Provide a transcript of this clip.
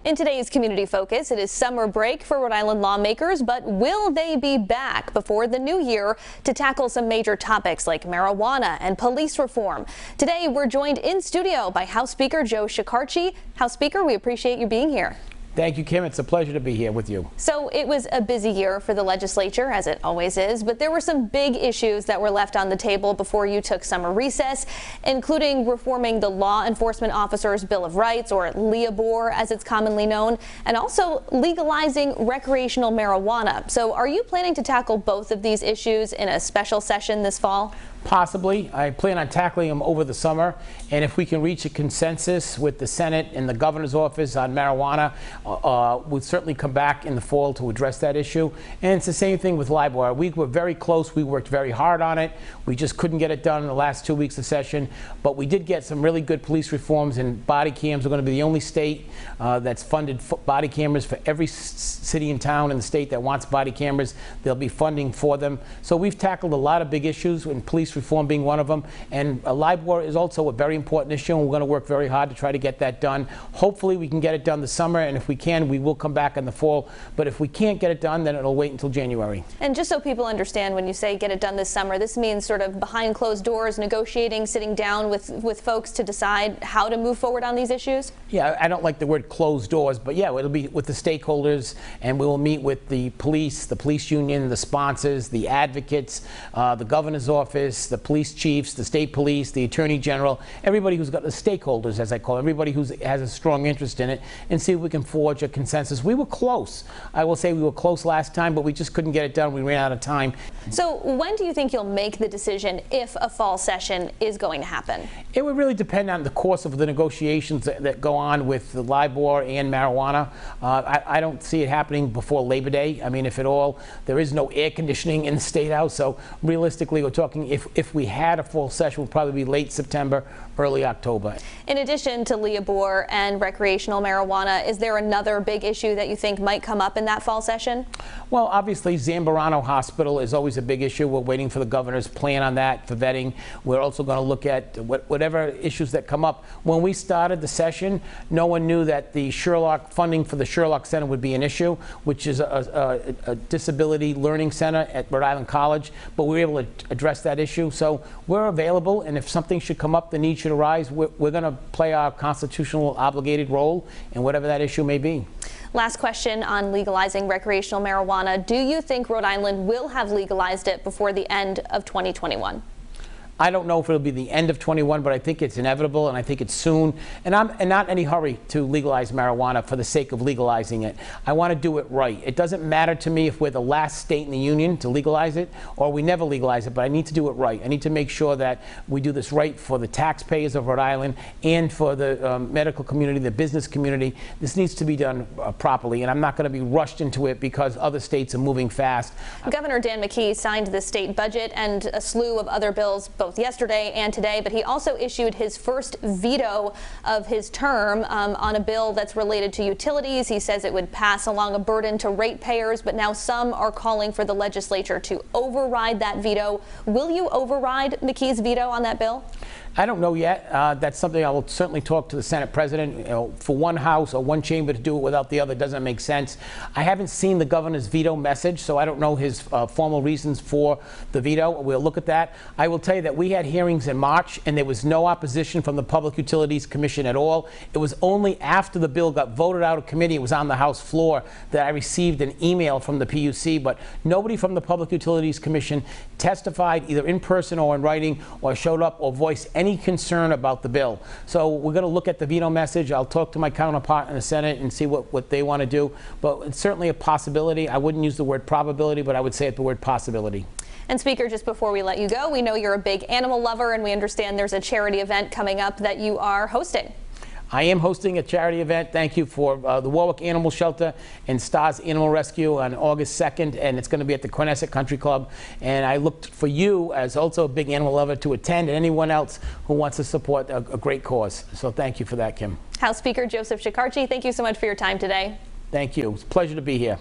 In today's Community Focus, it is summer break for Rhode Island lawmakers, but will they be back before the new year to tackle some major topics like marijuana and police reform? Today, we're joined in studio by House Speaker Joe Shekarchi. House Speaker, we appreciate you being here. Thank you, Kim. It's a pleasure to be here with you. So it was a busy year for the legislature, as it always is, but there were some big issues that were left on the table before you took summer recess, including reforming the Law Enforcement Officers' Bill of Rights, or LEGALIZING as it's commonly known, and also legalizing recreational marijuana. So are you planning to tackle both of these issues in a special session this fall? Possibly. I plan on tackling them over the summer, and if we can reach a consensus with the Senate and the governor's office on marijuana, we'll certainly come back in the fall to address that issue. And it's the same thing with LIBOR. We were very close. We worked very hard on it. We just couldn't get it done in the last 2 weeks of session, but we did get some really good police reforms, and body cams are going to be the only state that's funded body cameras for every city and town in the state that wants body cameras. There'll be funding for them. So we've tackled a lot of big issues, and police reform being one of them, and LIBOR is also a very important issue, and we're going to work very hard to try to get that done. Hopefully we can get it done this summer, and if we can, we will come back in the fall, but if we can't get it done, then it'll wait until January. And just so people understand, when you say get it done this summer, this means sort of behind closed doors, negotiating, sitting down with folks to decide how to move forward on these issues? Yeah, I don't like the word closed doors, but yeah, it'll be with the stakeholders, and we will meet with the police union, the sponsors, the advocates, the governor's office, the police chiefs, the state police, the attorney general, everybody who's got the stakeholders, as I call it, everybody who has a strong interest in it, and see if we can forge a consensus. We were close. I will say we were close last time, but we just couldn't get it done. We ran out of time. So when do you think you'll make the decision if a fall session is going to happen? It would really depend on the course of the negotiations that go on with the LIBOR and marijuana. I don't see it happening before Labor Day. I mean, if at all, there is no air conditioning in the State House, so realistically, we're talking if we had a full session, it would probably be late September, early October. In addition to LIBOR and recreational marijuana, is there another big issue that you think might come up in that fall session? Well, obviously, Zambarano Hospital is always a big issue. We're waiting for the governor's plan on that for vetting. We're also going to look at whatever issues that come up. When we started the session, no one knew that the Sherlock funding for the Sherlock Center would be an issue, which is a disability learning center at Rhode Island College, but we were able to address that issue. So we're available, and if something should come up, the need should arise, we're going to play our constitutional obligated role in whatever that issue may be. Last question on legalizing recreational marijuana. Do you think Rhode Island will have legalized it before the end of 2021? I don't know if it'll be the end of 21, but I think it's inevitable, and I think it's soon. And I'm not in any hurry to legalize marijuana for the sake of legalizing it. I want to do it right. It doesn't matter to me if we're the last state in the union to legalize it or we never legalize it, but I need to do it right. I need to make sure that we do this right for the taxpayers of Rhode Island and for the medical community, the business community. This needs to be done properly, and I'm not going to be rushed into it because other states are moving fast. Governor Dan MCKEE signed the state budget and a slew of other bills both yesterday and today, but he also issued his first veto of his term on a bill that's related to utilities. He says it would pass along a burden to ratepayers, but now some are calling for the legislature to override that veto. Will you override McKee's veto on that bill? I don't know yet. That's something I will certainly talk to the Senate President. You know, for one house or one chamber to do it without the other doesn't make sense. I haven't seen the governor's veto message, so I don't know his formal reasons for the veto. We'll look at that. I will tell you that we had hearings in March, and there was no opposition from the Public Utilities Commission at all. It was only after the bill got voted out of committee, it was on the House floor, that I received an email from the PUC, but nobody from the Public Utilities Commission testified either in person or in writing or showed up or voiced any concern about the bill. So we're going to look at the veto message. I'll talk to my counterpart in the Senate and see what they want to do. But it's certainly a possibility. I wouldn't use the word probability, but I would say the word possibility. And Speaker, just before we let you go, we know you're a big animal lover, and we understand there's a charity event coming up that you are hosting. I am hosting a charity event. Thank you for the Warwick Animal Shelter and Stars Animal Rescue on August 2nd, and it's going to be at the Quinnesset Country Club. And I looked for you, as also a big animal lover, to attend, and anyone else who wants to support a great cause. So thank you for that, Kim. House Speaker Joseph Shekarchi, thank you so much for your time today. Thank you. It's a pleasure to be here.